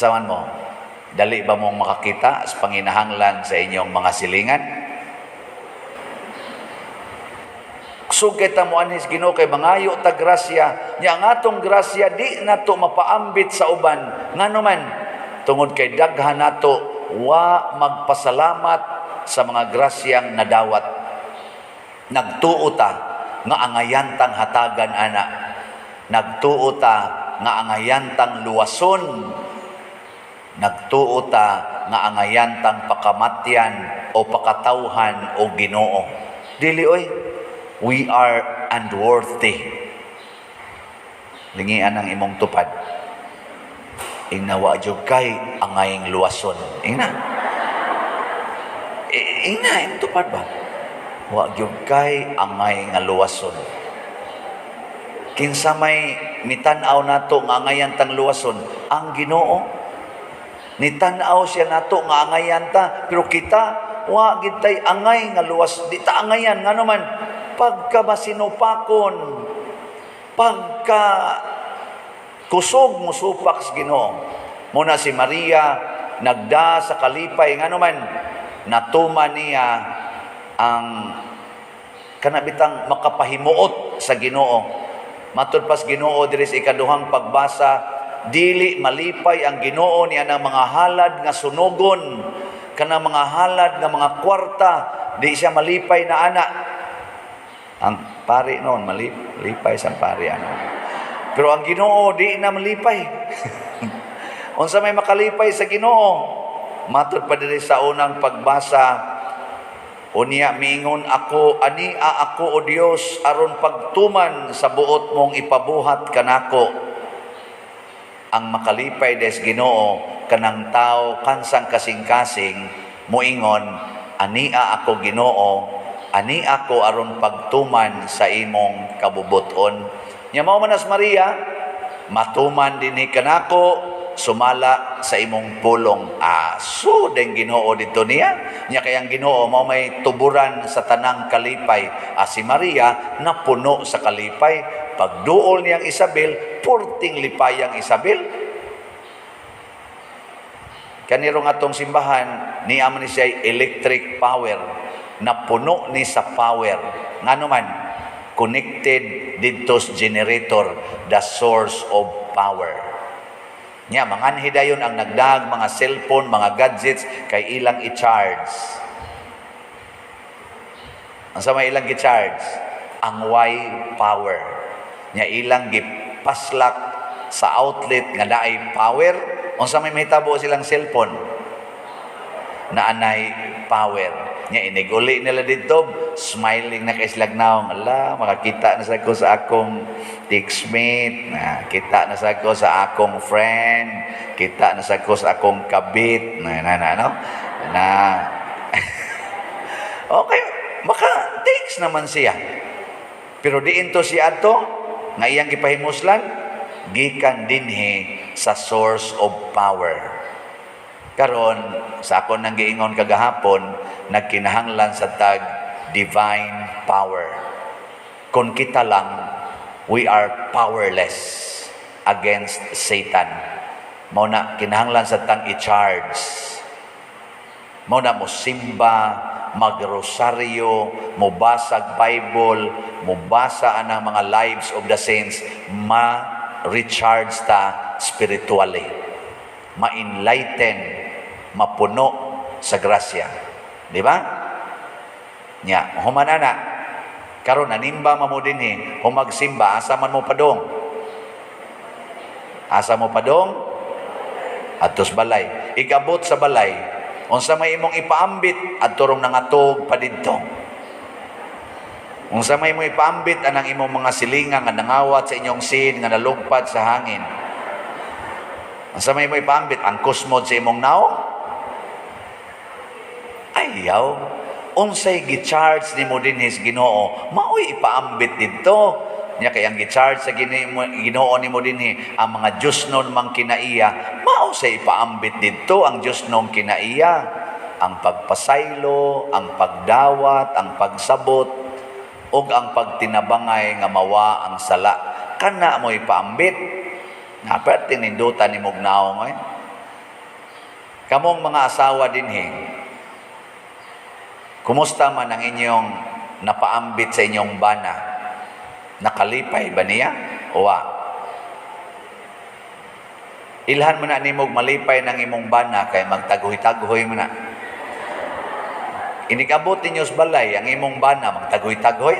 Saman mo, dali ba mong makakita sa panginahanglan sa inyong mga silingan? Sugay ta mo anis Ginoo kay mangayo ta grasya, nya ang atong grasya di nato mapaambit sa uban, nganuman tungod kay daghan nato wa magpasalamat sa mga grasyang nadawat. Nagtuo ta nga angayantang hatagan ana, nagtuo ta nga angayantang luwason, nagtuo ta nga angayantang pakamatyan o pakatawhan o Ginoo. Dili oy, we are unworthy. Lingian ang imong tupad. Ingnawa jud kay angayeng luwason. Ingna imong tupad ba? Wa jud kay angay nga luwason. Kinsa may mitan-aw nato nga angayan tang luwason, ang Ginoo. Nitan-aw siya nato nga angayan ta, pero kita wa gid tay angay nga luwas, di ta angayan nganuman pagka masinupakon, pagka kusog musupak sa Ginoo. Muna si Maria nagda sa kalipay nganuman natuman niya ang kanabitang makapahimuot sa Ginoo. Matud pas Ginoo diri sa ikaduhang pagbasa, dili malipay ang Ginoo niya ng mga halad nga sunugon, kanang mga halad nga mga kwarta, di siya malipay na ana. Ang pari noon malipay sa pari ano. Pero ang Ginoo di na malipay. Unsa may makalipay sa Ginoo? Matud pa diri sa unang pagbasa, unya miingon ako, ania ako o Dios aron pagtuman sa buot mong ipabuhat kanako. Ang makalipay des Ginoo kanang tao kansang kasing-kasing moingon, ania ako Ginoo, ani ako aron pagtuman sa imong kabubuton. Nya mao manas Maria, matuman dinhi kanako, sumala sa imong pulong. So den Ginoo dito niya. Nya kay ang Ginoo mao may tuburan sa tanang kalipay. Si Maria napuno sa kalipay. Pagduol niyang Isabel, purting lipayang Isabel. Kanirong atong simbahan, niya man siya electric power. Napuno ni sa power. Nganuman, connected dito sa generator, the source of power. Nya manganhi dayon ang nagdag mga cellphone, mga gadgets kay ilang i-charge. Ang sa may ilang i-charge, ang Y power. Nya ilang gipaslak sa outlet nga naay power. Unsa may mahitabo silang cellphone na anay power. Nya iniguli nila dito, smiling na kay silang naong, ala, makakita na sa ko sa akong teammate, kita na sa ko sa akong friend, kita na sa ko sa akong kabit, okay, maka text naman siya. Pero diin to siya ato, nga iyang gipahimuslan, gikan dinhi sa source of power. Karon sa akon nang giingon kagahapon, nagkinahanglan sa tag divine power. Kung kita lang, we are powerless against Satan. Mao na kinahanglan sa tang i-charge. Mao na mo simba, magrosaryo, mubasag Bible, mubasa anang mga lives of the saints, ma-recharge ta spiritually, ma-enlighten, mapuno sa grasya. Di ba? Nya, humanana, karon nanimba mo dinhi, humagsimba, asa man mo padong? Asa mo padong? Atos balay. Ikabot sa balay, unsa may imong ipaambit adto rong nangatog pa didto. Unsa may imong ipaambit anang imong mga silinga nga nangawat sa inyong sin nga nalugpad sa hangin. Unsa may imong ipaambit ang kusmod sa imong naong? Ayaw, unsay gi-charge nimo dinhi sa Ginoo, maoy ipaambit didto. Nya kay ang gi-charge sa Ginoo nimo dinhi ang mga Dios non mang kinaiya, mao say ipaambit didto ang Dios non kinaiya, ang pagpasaylo, ang pagdawat, ang pagsabot ug ang pagtinabangay nga mawa ang sala. Kana mo ipaambit. Dapat tinindutan ni mong naong Kamong mga asawa dinhi, kumusta man ang inyong napaambit sa inyong bana? Nakalipay ba niya? Wa. Ilhan mo na nimog malipay ng imong bana kay magtaguhi-taguhi mo na. Inikabot ninyo sa balay ang imong bana magtaguhi-taguhi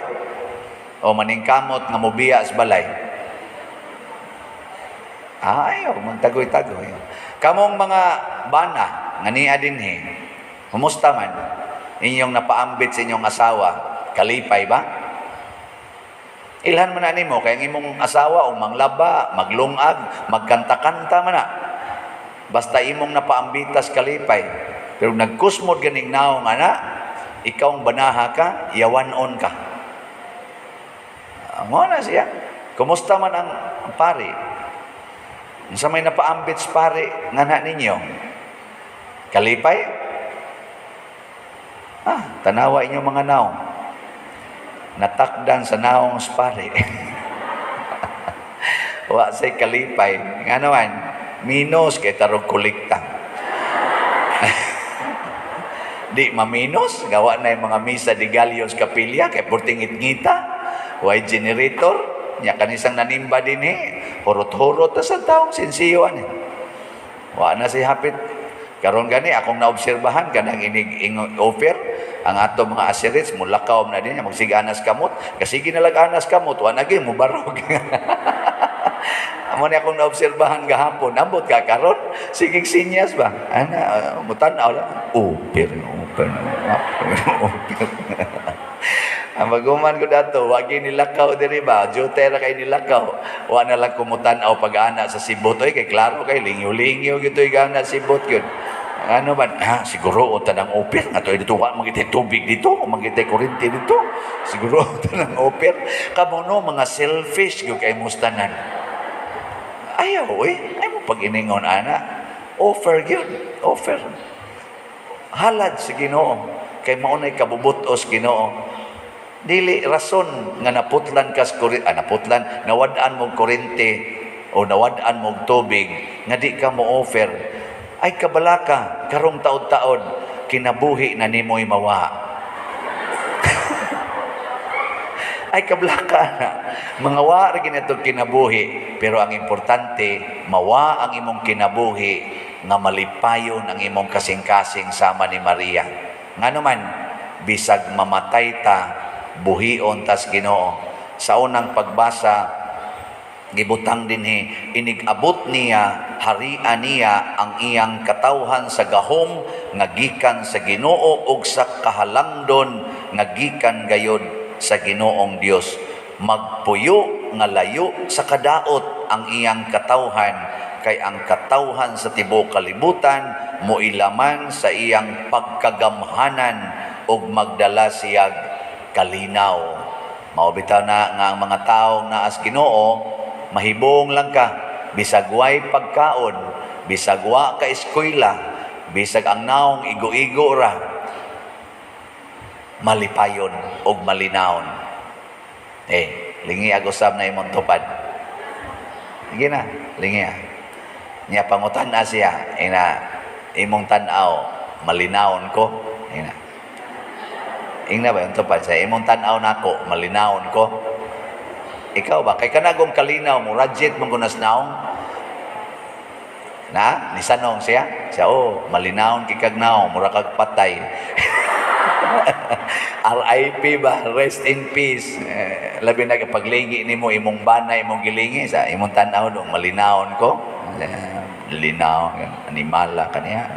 o maningkamot nga mobiya sa balay. Ayaw, magtaguhi-taguhi. Kamong mga bana nga niya dinhi, kumusta man inyong napaambit sa inyong asawa? Kalipay ba? Ilhan man na nimo kay ang imong asawa o manglaba, maglungag, magkanta-kanta man na. Basta imong napaambitas kalipay. Pero nagkusmod ganing naong ana, ikaw ang banaha ka, yawanon ka. Amo na siya. Kumusta man ang pari? Sa may napaambit sa pari nga na ninyo? Kalipay? Tanawa inyo mga naong. Natakdan sa naong sa pari. Wa say kalipay. Nga naman, minus kay tarog kulikta. Di maminos, gawa na yung mga misa di Galios Kapilya, kay purting itngita, way generator, niya kanisang nanimba din hurot-hurot na sa taong sinsiyoan Wa na si hapit. Karon gani, akong naobserbahan, ganang inig-offer, ang ato mga asirits, mulakaw na din, magsiganas kamot, kasi ginalaganas kamot, wa na mo barog. Amo ni akong naobserbahan gahapon, ambot ka karon, sigig sinyas ba? Ana, mutanaw lang, offer. Ang maguman ko dato, wagi nilakaw diri ba? Jutera kay nilakaw. Wa na lang kumutan-aw pag-ana sa sibot. Oy, kay klaro kay lingyo-lingyo gito'y gana sibot yun. Ano man? Siguro o tanang opir. Nga to, dito, wa magitay tubig dito, o magitay kurinti dito. Siguro o tanang opir. Kamu no, mga selfish yung kay mustanan. Ayaw, ay mo pag-iningon, ana. Offer yun. Offer. Halad sa Ginoo. Kay maunay kabubutos Ginoo. Dili rason nga naputlan kas naputlan nawadaan mo kuryente o nawadaan mo tubig nga di ka mo offer ay kabalaka karong taod-taod kinabuhi na nimoy mawa. Ay kabalaka na mga wa ra ginato kinabuhi pero ang importante mawa ang imong kinabuhi nga malipayon ang imong kasing-kasing sama ni Maria. Ngano man bisag mamatay ta buhion tas Ginoo. Sa unang pagbasa gibutang dinhi inigabot niya harian niya ang iyang katawhan sa gahom nga gikan sa Ginoo ug sa kahalangdon nga gikan gayod sa Ginoong Dios. Magpuyo nga layo sa kadaot ang iyang katawhan kay ang katawhan sa tibuok kalibutan moilaman sa iyang pagkagamhanan ug magdala siyag kalinaw. Maubitaw na nga ang mga taong naas Ginoo, mahibong lang ka, bisag way pagkaon, bisag wa ka eskwela, bisag ang naong igo-igo ra, malipayon o malinaon. Lingi agusab na imong tupad. Sige na, lingi niya pangutan na siya, imong tanaw, malinawon ko, Ingna ba yung tupad sa imong tanaw nako malinawon ko? Ikaw ba kay kanagong kalinaw mo radjet mong gunas naong? Na nisanong siya? Siya malinawon kikag naong mura kag patay. RIP ba? Rest in peace. Labi na kapag lingi nimo imong bana imong gilingi sa imong tanaw dong malinawon ko. Linaw animala kaniya.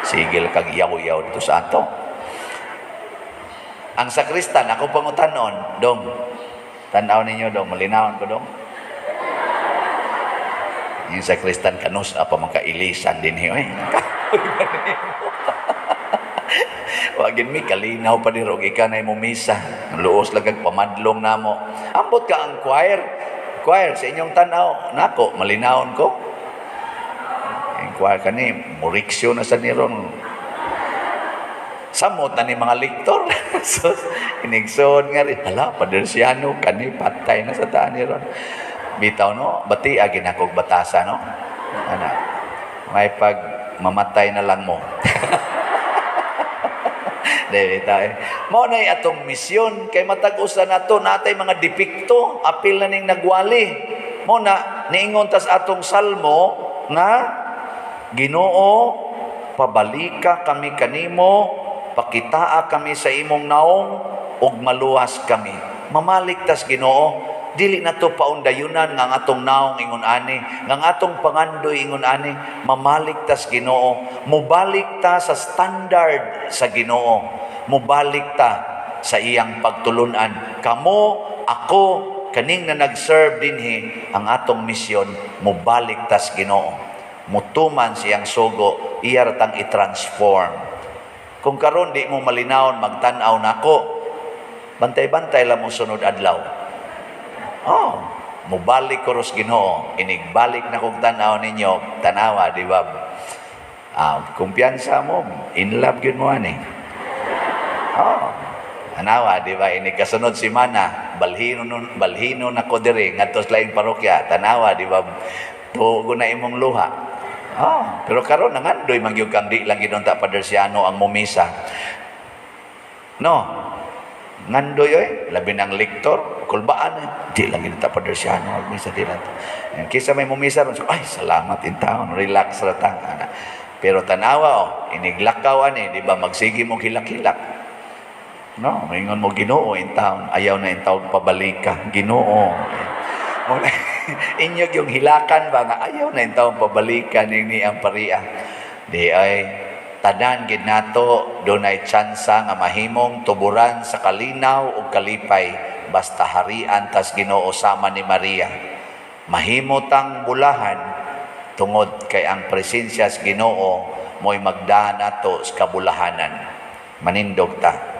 Sigil kag yaw-yaw dito sa ato. Ang sakristan, ako pangutanon, dong. Tanaw ninyo, dong. Malinawon ko, dong. Yung sakristan kanus, apa makailisan din yun. Wagin mi, kalinaw pa din, og ika na mo misa. Luos lagag pamadlong na mo. Ambot ka ang choir. Choir, sa inyong tanaw, nako, malinawon ko. Ang choir ka ni, muriksyo na sa niron. Samot na ni mga liktor. So, inigsoon nga rin. Hala, padersyano, kani, patay na sa taan ni ron. Bitaw, no? Bati, agin akong batasa, no? May mamatay na lang mo. Dili tayo. Mao nay atong misyon kay matag-usa nato natay mga depekto, apil na ning nagwali. Mo na niingon tas atong salmo nga Ginoo, pabalika kami kanimo, pakitaa kami sa imong naong ug maluwas kami. Mamaliktas Ginoo, dili na to paundayunan nga atong naong ingon ani, nga atong pangandoy ingon ani, mamaliktas Ginoo, mubalik ta sa standard sa Ginoo, mubalik ta sa iyang pagtulunan. Kamo, ako, kaning na nag-serve dinhi, ang atong misyon, mubalik tas Ginoo, mutuman siyang sugo, iya ratang i-transform. Kung karon di mo malinawon magtan-aw nako, bantay-bantay lang mo sunod adlaw. Oh, mubalik ko ros Ginoo, inigbalik na kong tanaw ninyo, tanawa, di ba? Kumpiyansa mo, in love yun mo ani. Oh, tanawa, di ba? Inikasunod si Mana, balhino na ko diri, ngatos laing parokya, tanawa, di ba? Tugo na imong luha. Oh, pero karon nangandoy mangyug kang di lang gidon ta Padersiano ang mumisa. No, ngandoy oy, labi ng lektor, kulbaan, di lang gidon ta Padersiano ang misa di lang. Kisa may mumisa ron, ay salamat in taon, relax ra ta. Pero tanawa iniglakaw ani, di ba magsigi mo hilak-hilak. No, ingon mo Ginoo in taon, ayaw na in taon pabalik ka, Ginoo. Inyog yung hilakan ba nga ayaw na in taon pabalikan ni ang paria. Di ay tanan gid nato dunay tsansa nga mahimong tuburan sa kalinaw ug kalipay basta harian tas Ginoo sama ni Maria. Mahimotang bulahan tungod kay ang presensya sa Ginoo mo'y magdaan nato sa kabulahanan. Manindog ta.